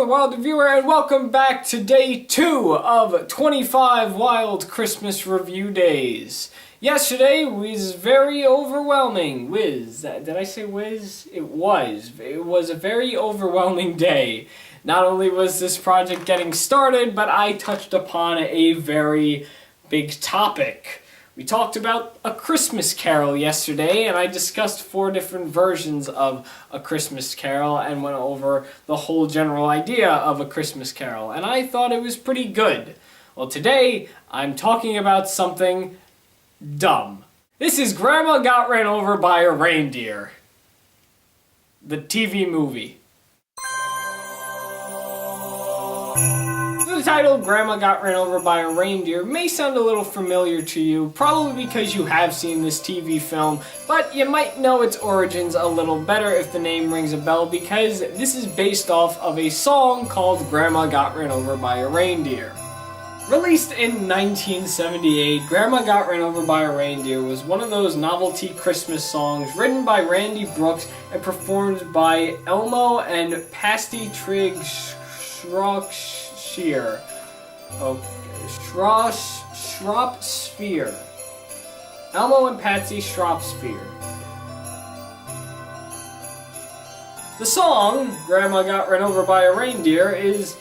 Wild Viewer, and welcome back to day 2 of 25 Wild Christmas Review Days. Yesterday was very overwhelming. Did I say whiz? It was. It was a very overwhelming day. Not only was this project getting started, but I touched upon a very big topic. We talked about A Christmas Carol yesterday, and I discussed 4 different versions of A Christmas Carol and went over the whole general idea of A Christmas Carol, and I thought it was pretty good. Well, today I'm talking about something dumb. This is Grandma Got Ran Over by a Reindeer. The TV movie. The title, Grandma Got Ran Over by a Reindeer, may sound a little familiar to you, probably because you have seen this TV film, but you might know its origins a little better if the name rings a bell, because this is based off of a song called Grandma Got Ran Over by a Reindeer. Released in 1978, Grandma Got Ran Over by a Reindeer was one of those novelty Christmas songs written by Randy Brooks and performed by Elmo and Patsy Trigg Shropshire. Shropshire. Elmo and Patsy Shropshire. The song, Grandma Got Ran Over by a Reindeer, is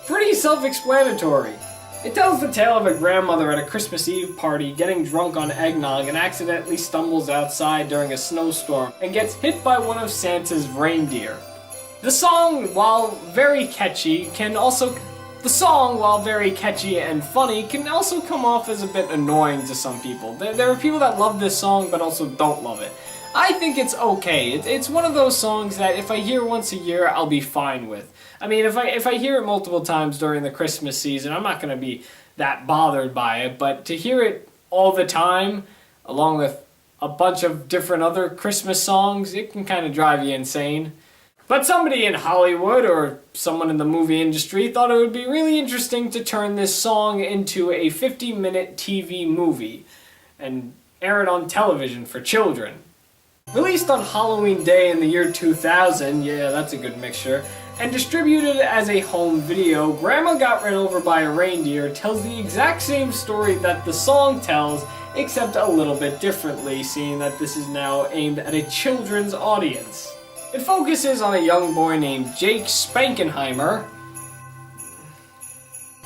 pretty self-explanatory. It tells the tale of a grandmother at a Christmas Eve party getting drunk on eggnog and accidentally stumbles outside during a snowstorm and gets hit by one of Santa's reindeer. The song, while very catchy and funny, can also come off as a bit annoying to some people. There are people that love this song but also don't love it. I think it's okay. It's one of those songs that if I hear once a year, I'll be fine with. I mean, if I hear it multiple times during the Christmas season, I'm not going to be that bothered by it, but to hear it all the time, along with a bunch of different other Christmas songs, it can kind of drive you insane. But somebody in Hollywood or someone in the movie industry thought it would be really interesting to turn this song into a 50-minute TV movie and air it on television for children. Released on Halloween Day in the year 2000, yeah, that's a good mixture, and distributed as a home video, Grandma Got Ran Over by a Reindeer tells the exact same story that the song tells, except a little bit differently, seeing that this is now aimed at a children's audience. It focuses on a young boy named Jake Spankenheimer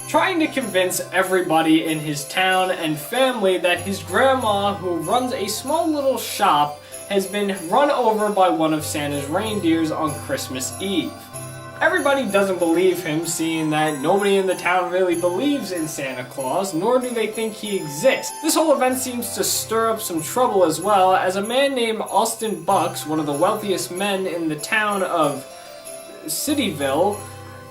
trying to convince everybody in his town and family that his grandma, who runs a small little shop, has been run over by one of Santa's reindeers on Christmas Eve. Everybody doesn't believe him, seeing that nobody in the town really believes in Santa Claus, nor do they think he exists. This whole event seems to stir up some trouble as well, as a man named Austin Bucks, one of the wealthiest men in the town of Cityville,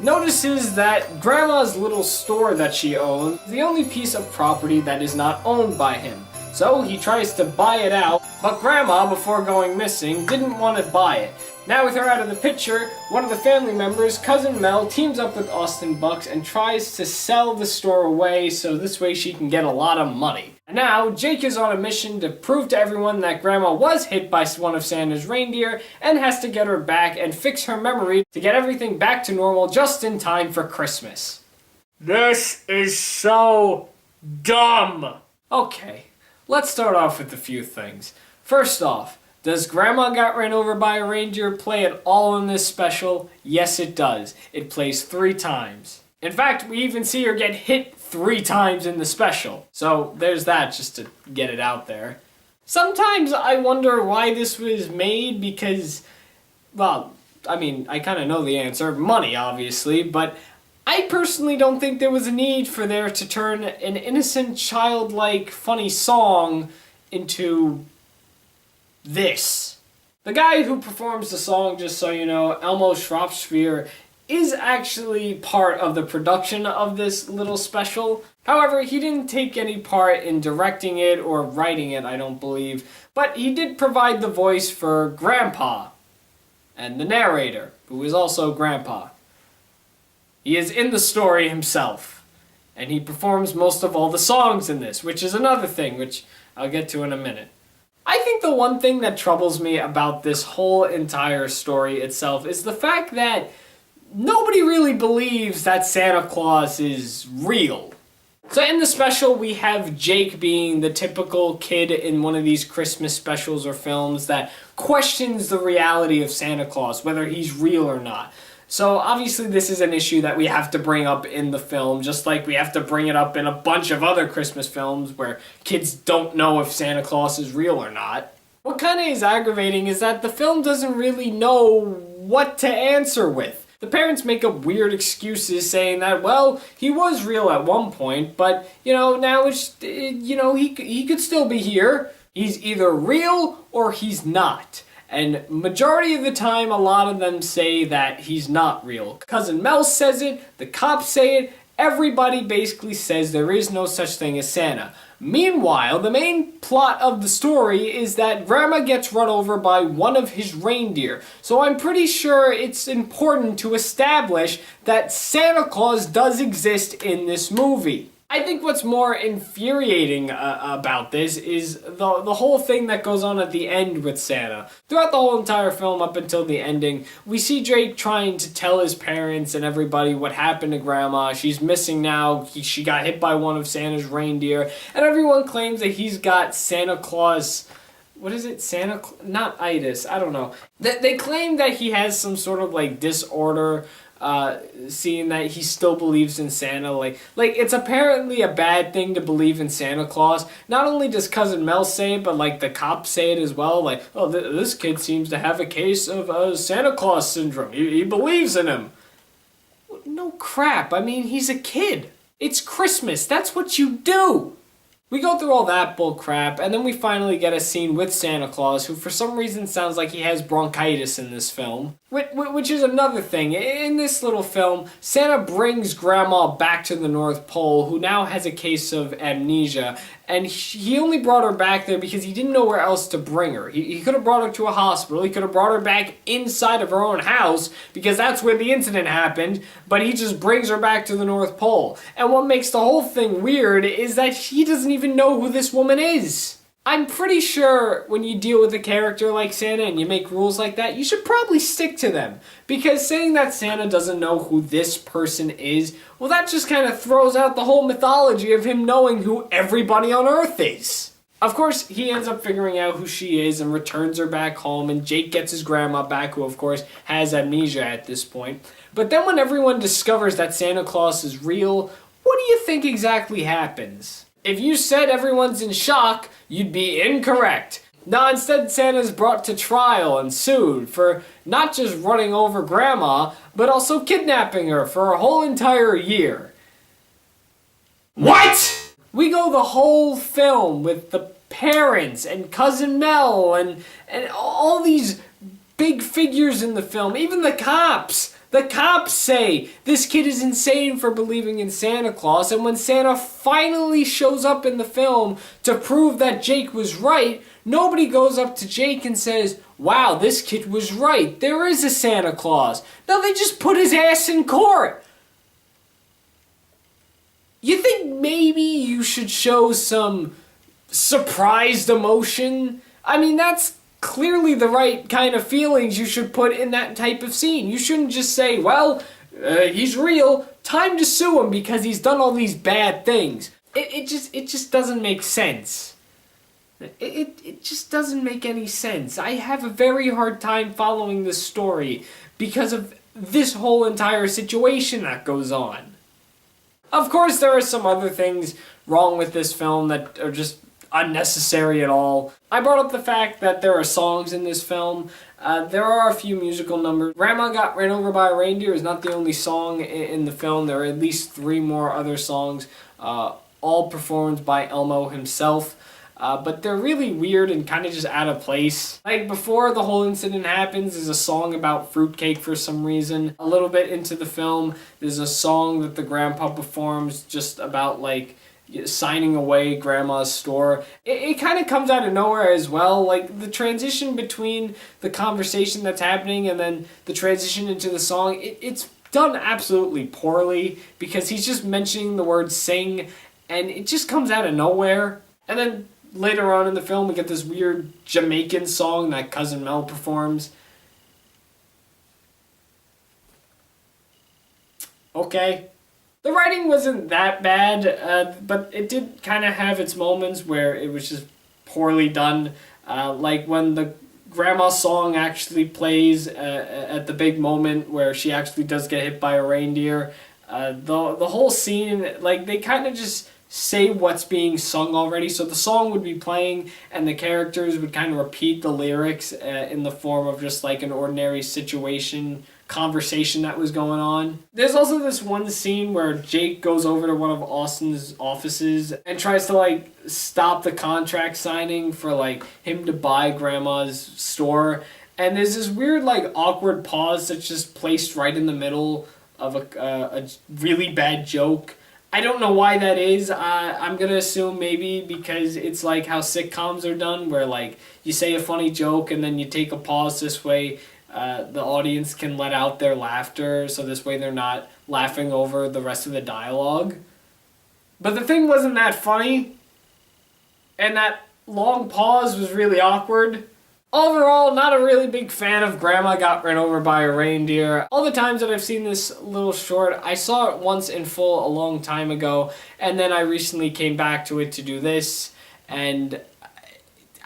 notices that Grandma's little store that she owns is the only piece of property that is not owned by him. So he tries to buy it out, but Grandma, before going missing, didn't want to buy it. Now with her out of the picture, one of the family members, Cousin Mel, teams up with Austin Bucks and tries to sell the store away so this way she can get a lot of money. And now, Jake is on a mission to prove to everyone that Grandma was hit by one of Santa's reindeer and has to get her back and fix her memory to get everything back to normal just in time for Christmas. This is so dumb! Okay, let's start off with a few things. First off, does Grandma Got Ran Over by a Reindeer play at all in this special? Yes, it does. It plays 3 times. In fact, we even see her get hit 3 times in the special. So there's that, just to get it out there. Sometimes I wonder why this was made because, well, I mean, I kind of know the answer. Money, obviously, but I personally don't think there was a need for there to turn an innocent, childlike, funny song into this. The guy who performs the song, just so you know, Elmo Shropshire, is actually part of the production of this little special. However, he didn't take any part in directing it or writing it, I don't believe, but he did provide the voice for Grandpa and the narrator, who is also Grandpa. He is in the story himself, and he performs most of all the songs in this, which is another thing, which I'll get to in a minute. I think the one thing that troubles me about this whole entire story itself is the fact that nobody really believes that Santa Claus is real. So in the special, we have Jake being the typical kid in one of these Christmas specials or films that questions the reality of Santa Claus, whether he's real or not. So obviously this is an issue that we have to bring up in the film, just like we have to bring it up in a bunch of other Christmas films where kids don't know if Santa Claus is real or not. What kind of is aggravating is that the film doesn't really know what to answer with. The parents make up weird excuses saying that, well, he was real at one point, but, now it's, he could still be here. He's either real or he's not. And majority of the time, a lot of them say that he's not real. Cousin Mel says it, the cops say it, everybody basically says there is no such thing as Santa. Meanwhile, the main plot of the story is that Grandma gets run over by one of his reindeer. So I'm pretty sure it's important to establish that Santa Claus does exist in this movie. I think what's more infuriating about this is the whole thing that goes on at the end with Santa. Throughout the whole entire film up until the ending, we see Drake trying to tell his parents and everybody what happened to Grandma. She's missing now. She got hit by one of Santa's reindeer. And everyone claims that he's got Santa Claus... What is it? Not itis. I don't know. They claim that he has some sort of disorder... seeing that he still believes in Santa, like it's apparently a bad thing to believe in Santa Claus. Not only does Cousin Mel say it, but the cops say it as well. This kid seems to have a case of Santa Claus syndrome. He believes in him. No crap. I mean, he's a kid. It's Christmas. That's what you do. We go through all that bull crap, and then we finally get a scene with Santa Claus, who for some reason sounds like he has bronchitis in this film. Which is another thing. In this little film, Santa brings Grandma back to the North Pole, who now has a case of amnesia, and he only brought her back there because he didn't know where else to bring her. He could have brought her to a hospital, he could have brought her back inside of her own house, because that's where the incident happened, but he just brings her back to the North Pole. And what makes the whole thing weird is that he doesn't even know who this woman is. I'm pretty sure when you deal with a character like Santa and you make rules like that, you should probably stick to them. Because saying that Santa doesn't know who this person is, well, that just kind of throws out the whole mythology of him knowing who everybody on Earth is. Of course, he ends up figuring out who she is and returns her back home, and Jake gets his grandma back, who of course has amnesia at this point. But then when everyone discovers that Santa Claus is real, what do you think exactly happens? If you said everyone's in shock, you'd be incorrect. No, instead Santa's brought to trial and sued for not just running over Grandma, but also kidnapping her for a whole entire year. What?! We go the whole film with the parents and Cousin Mel and all these big figures in the film, even the cops. The cops say this kid is insane for believing in Santa Claus, and when Santa finally shows up in the film to prove that Jake was right, nobody goes up to Jake and says, wow, this kid was right, there is a Santa Claus. No, they just put his ass in court. You think maybe you should show some surprised emotion? I mean, that's clearly the right kind of feelings you should put in that type of scene. You shouldn't just say, well, he's real, time to sue him because he's done all these bad things. It just doesn't make sense. It just doesn't make any sense. I have a very hard time following this story because of this whole entire situation that goes on. Of course, there are some other things wrong with this film that are just unnecessary at all. I brought up the fact that there are songs in this film. There are a few musical numbers. Grandma Got Ran Over by a Reindeer is not the only song in the film. There are at least 3 more other songs, all performed by Elmo himself. But they're really weird and kind of just out of place. Like, before the whole incident happens, there's a song about fruitcake for some reason. A little bit into the film, there's a song that the grandpa performs just about, signing away Grandma's store. It kind of comes out of nowhere as well. The transition between the conversation that's happening and then the transition into the song, it's done absolutely poorly because he's just mentioning the word sing and it just comes out of nowhere. And then later on in the film, we get this weird Jamaican song that Cousin Mel performs. okay. The writing wasn't that bad, but it did kind of have its moments where it was just poorly done. Like when the grandma song actually plays at the big moment where she actually does get hit by a reindeer. The whole scene, like, they kind of just say what's being sung already. So the song would be playing and the characters would kind of repeat the lyrics in the form of just like an ordinary conversation that was going on. There's also this one scene where Jake goes over to one of Austin's offices and tries to like stop the contract signing for like him to buy grandma's store. And there's this weird like awkward pause that's just placed right in the middle of a really bad joke. I don't know why that is. I'm going to assume maybe because it's like how sitcoms are done, where like you say a funny joke and then you take a pause this way. The audience can let out their laughter, so this way they're not laughing over the rest of the dialogue. But the thing wasn't that funny, and that long pause was really awkward. Overall, not a really big fan of Grandma Got Run Over by a Reindeer. All the times that I've seen this little short, I saw it once in full a long time ago, and then I recently came back to it to do this, and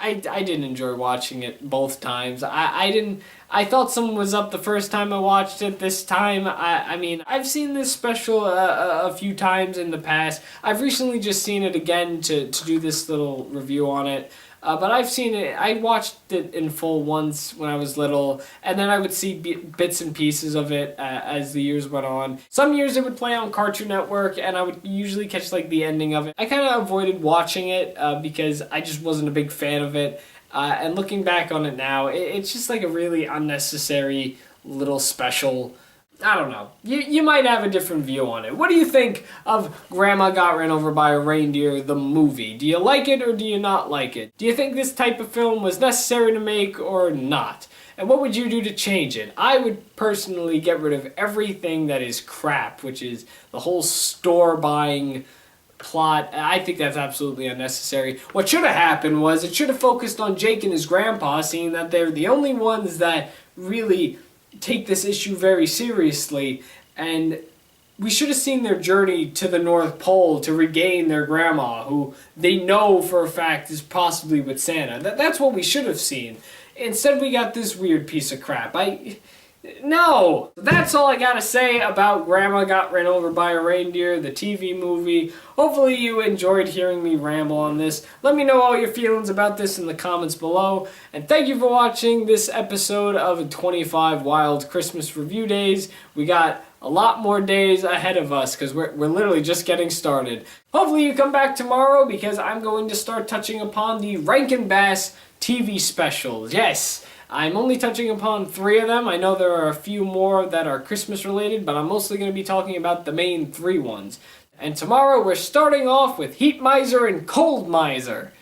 I didn't enjoy watching it both times. I thought someone was up the first time I watched it. This time, I mean, I've seen this special a few times in the past. I've recently just seen it again to do this little review on it. But I've seen it, I watched it in full once when I was little, and then I would see bits and pieces of it as the years went on. Some years it would play on Cartoon Network, and I would usually catch like the ending of it. I kind of avoided watching it because I just wasn't a big fan of it. And looking back on it now, it's just like a really unnecessary little special. I don't know. You might have a different view on it. What do you think of Grandma Got Run Over by a Reindeer, the movie? Do you like it or do you not like it? Do you think this type of film was necessary to make or not? And what would you do to change it? I would personally get rid of everything that is crap, which is the whole store buying plot. I think that's absolutely unnecessary. What should have happened was it should have focused on Jake and his grandpa, seeing that they're the only ones that really take this issue very seriously, and we should have seen their journey to the North Pole to regain their grandma, who they know for a fact is possibly with Santa. That's what we should have seen. Instead, we got this weird piece of crap. No! That's all I gotta say about Grandma Got Run Over by a Reindeer, the TV movie. Hopefully you enjoyed hearing me ramble on this. Let me know all your feelings about this in the comments below. And thank you for watching this episode of 25 Wild Christmas Review Days. We got a lot more days ahead of us because we're literally just getting started. Hopefully you come back tomorrow because I'm going to start touching upon the Rankin Bass TV specials. Yes! I'm only touching upon 3 of them. I know there are a few more that are Christmas related, but I'm mostly going to be talking about the main 3 ones. And tomorrow we're starting off with Heat Miser and Cold Miser.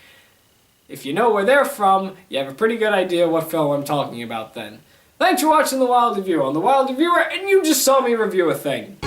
If you know where they're from, you have a pretty good idea what film I'm talking about then. Thanks for watching The Wild Reviewer. I'm The Wild Reviewer, and you just saw me review a thing.